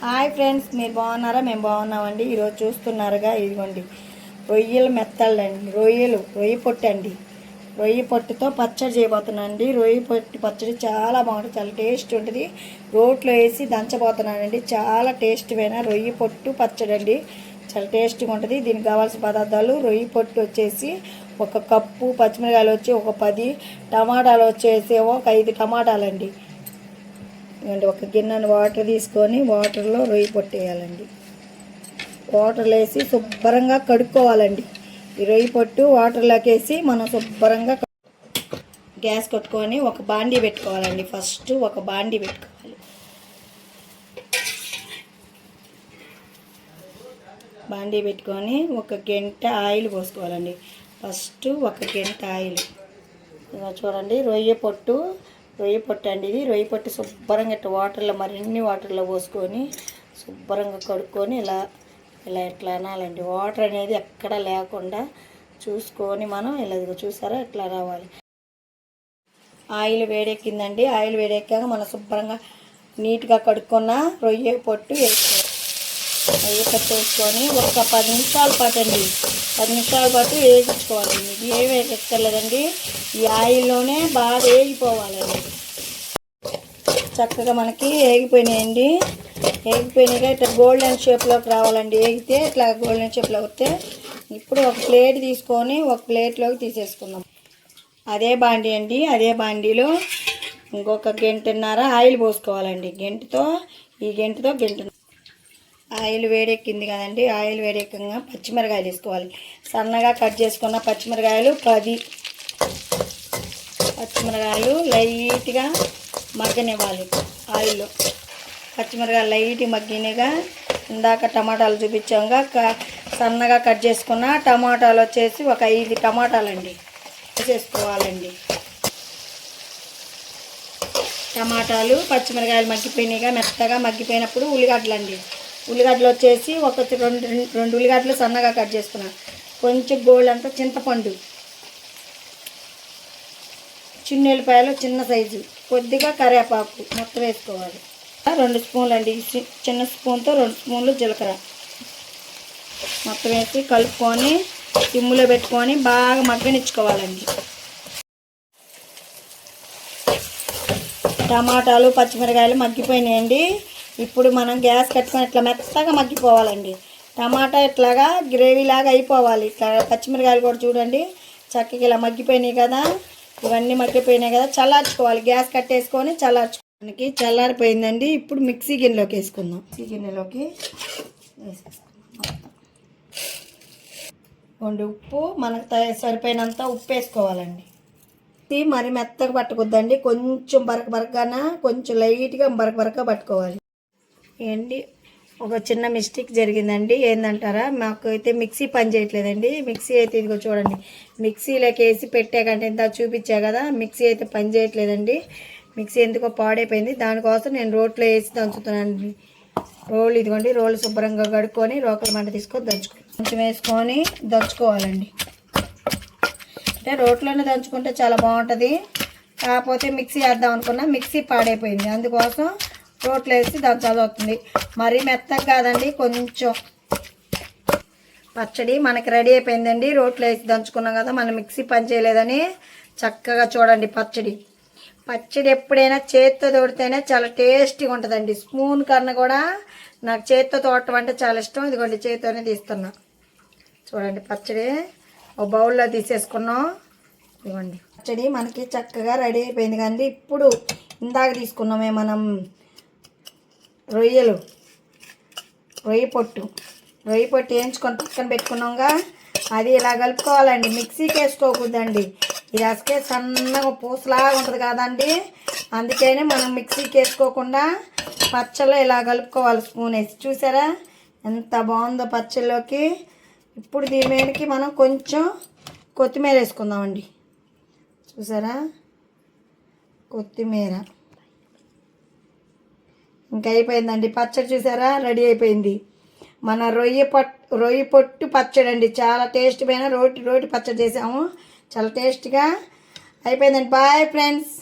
Hi friends, మీరు బాగున్నారా? మేము బాగున్నామండి. ఈరోజు చూస్తున్నారుగా, ఇదిగోండి రొయ్యలు మెత్తళ్ళండి. రొయ్యి పొట్టు అండి. రొయ్యి పొట్టుతో పచ్చడి చేయబోతున్నానండి. రొయ్యి పొట్టు పచ్చడి చాలా బాగుంటుంది, చాలా టేస్ట్ ఉంటుంది. రోట్లో వేసి దంచబోతున్నానండి. చాలా టేస్ట్మైన రొయ్యి పొట్టు పచ్చడి అండి. చాలా టేస్ట్గా ఉంటుంది. దీనికి కావాల్సిన పదార్థాలు: రొయ్యి పొట్టు వచ్చేసి 1 కప్పు, పచ్చిమిరకాయలు వచ్చి ఒక 10, టమాటాలు వచ్చేసి ఒక 5 టమాటాలండి. ఇవ్వండి, ఒక గిన్నెను వాటర్ తీసుకొని వాటర్లో రొయ్యి పొట్టేయాలండి. వాటర్లో వేసి శుభ్రంగా కడుక్కోవాలండి. ఈ రొయ్యి పొట్టు వాటర్లోకి వేసి మనం శుభ్రంగా గ్యాస్ కట్టుకొని ఒక బాండీ పెట్టుకోవాలండి. ఫస్ట్ ఒక బాండీ పెట్టుకోవాలి. బాండీ పెట్టుకొని 1 గంట ఆయిల్ పోసుకోవాలండి. ఫస్ట్ 1 గంట ఆయిల్. ఇలా చూడండి, రొయ్యి పొట్టు అండి. ఇది రొయ్యి పొట్టు శుభ్రంగా ఇట్లా వాటర్లో, మరిన్ని వాటర్లో పోసుకొని శుభ్రంగా కడుక్కొని ఇలా ఇట్లా అనాలండి. వాటర్ అనేది ఎక్కడ లేకుండా చూసుకొని మనం ఇలా చూసారా ఎట్లా రావాలి. ఆయిల్ వేడెక్కిందండి. ఆయిల్ వేడెక్కాక మనం శుభ్రంగా నీట్గా కడుక్కున్న రొయ్యి పొట్టు వేసుకోవాలి. రొయ్యి పొట్టు వేసుకొని ఒక 10 నిమిషాల పాటు అండి, 10 నిమిషాల పాటు వేగించుకోవాలి. మీకు ఏమి వేగక్కర్లేదండి, ఈ ఆయిల్లోనే బాగా వేగిపోవాలండి. చక్కగా మనకి వేగిపోయినాయండి. వేగిపోయినాక ఇట్లా గోల్డెన్ షేప్లోకి రావాలండి. వేగితే ఇట్లా గోల్డెన్ షేప్లో వస్తే ఇప్పుడు ఒక ప్లేట్ తీసుకొని ఒక ప్లేట్లోకి తీసేసుకుందాం. అదే బాండీ అండి, అదే బాండీలో ఇంకొక గంటన్నర ఆయిల్ పోసుకోవాలండి. ఈ గంటతో ఆయిల్ వేడెక్కింది కదండి. ఆయిల్ వేడెక్కగా పచ్చిమిరకాయలు వేసుకోవాలి. సన్నగా కట్ చేసుకున్న పచ్చిమిరకాయలు 10 పచ్చిమిరకాయలు లైట్గా మగ్గనివ్వాలి ఆయిల్లో. పచ్చిమిరకాయలు లైట్ మగ్గినగా ఇందాక టమాటాలు చూపించాముగా, సన్నగా కట్ చేసుకున్న టమాటాలు వచ్చేసి ఒక 5 టమాటాలండి వేసేసుకోవాలండి. టమాటాలు పచ్చిమిరకాయలు మగ్గిపోయినాయిగా, మెత్తగా మగ్గిపోయినప్పుడు ఉల్లిగడ్డలు వచ్చేసి ఒక 2 ఉల్లిగడ్డలు సన్నగా కట్ చేసుకున్నాను. కొంచెం గోల్డ్ అంతా చింతపండు, చిన్న ఉల్లిపాయలు చిన్న సైజు, కొద్దిగా కరివేపాకు మొత్తం వేసుకోవాలి. 2 స్పూన్లు అండి, చిన్న స్పూన్తో 2 స్పూన్లు జీలకర్ర మొత్తం వేసి కలుపుకొని సిమ్లో పెట్టుకొని బాగా మగ్గనిచ్చుకోవాలండి. టమాటాలు పచ్చిమిరకాయలు మగ్గిపోయినాయండి. ఇప్పుడు మనం గ్యాస్ కట్టుకొని ఇట్లా మెత్తగా మగ్గిపోవాలండి. టమాటా ఇట్లాగా గ్రేవీలాగా అయిపోవాలి. ఇట్లా పచ్చిమిరకాయలు కూడా చూడండి చక్కగా ఇలా మగ్గిపోయినాయి కదా. ఇవన్నీ మగ్గిపోయినాయి కదా, చల్లార్చుకోవాలి. గ్యాస్ కట్టేసుకొని చల్లార్చుకోవడానికి చల్లారిపోయిందండి. ఇప్పుడు మిక్సీ గిన్నెలోకి వేసుకుందాం. మిక్సీ గిన్నెలోకి ఉప్పు మనకు సరిపోయినంత ఉప్పు వేసుకోవాలండి. మరి మెత్తగా పట్టుకోద్దండి, కొంచెం బరకబరకగా, కొంచెం లైట్గా బరకబరక పట్టుకోవాలి. ఏంటి, ఒక చిన్న మిస్టేక్ జరిగిందండి. ఏందంటారా, మాకు అయితే మిక్సీ పని చేయట్లేదండి. మిక్సీ అయితే ఇదిగో చూడండి, మిక్సీలోకి వేసి పెట్టాకంటే ఇంత చూపించా కదా, మిక్సీ అయితే పని చేయట్లేదండి. మిక్సీ ఎందుకో పాడైపోయింది. దానికోసం నేను రోట్లో వేసి దంచుతున్నానండి. ఇదిగోండి రోలు శుభ్రంగా కడుక్కొని రోకల మంట తీసుకొని దంచుకోవాలి. కొంచెం వేసుకొని దంచుకోవాలండి. అంటే రోట్లోనే దంచుకుంటే చాలా బాగుంటుంది. కాకపోతే మిక్సీ వేద్దాం అనుకున్నా, మిక్సీ పాడైపోయింది. అందుకోసం రోట్లో వేసి దంచాల్సి వస్తుంది. మరీ మెత్తగా కాదండి, కొంచెం. పచ్చడి మనకి రెడీ అయిపోయిందండి. రోట్లో వేసి దంచుకున్నాం కదా, మనం మిక్సీ పని చేయలేదని. చక్కగా చూడండి, పచ్చడి ఎప్పుడైనా చేత్తో తోడితేనే చాలా టేస్టీగా ఉంటుందండి. స్పూన్ కన్నా కూడా నాకు చేత్తో తోడటం అంటే చాలా ఇష్టం. ఇదిగోండి చేత్తోనే తీస్తున్నా. చూడండి, పచ్చడి ఒక బౌల్లో తీసేసుకున్నాం. ఇదిగోండి పచ్చడి మనకి చక్కగా రెడీ అయిపోయింది కానీ, ఇప్పుడు ఇందాక తీసుకున్నామే మనం రొయ్యి పొట్టు వేయించుకొని పక్కన పెట్టుకున్నాంగా, అది ఇలా కలుపుకోవాలండి. మిక్సీకి వేసుకోకూడదండి, ఇది అసకే సన్నగా పూసలాగా ఉంటుంది కదండి. అందుకనే మనం మిక్సీకి వేసుకోకుండా పచ్చళ్ళు ఇలా కలుపుకోవాలి స్పూన్ వేసి. చూసారా ఎంత బాగుందో పచ్చళ్ళలోకి. ఇప్పుడు దీని మీదకి మనం కొంచెం కొత్తిమీర వేసుకుందామండి. చూసారా, కొత్తిమీర ఇంకా అయిపోయిందండి పచ్చడి. చూసారా, రెడీ అయిపోయింది మన రొయ్యి పొట్టు పచ్చడి అండి. చాలా టేస్ట్ పైన రోటి పచ్చడి చేసాము, చాలా టేస్ట్గా అయిపోయిందండి. Bye friends.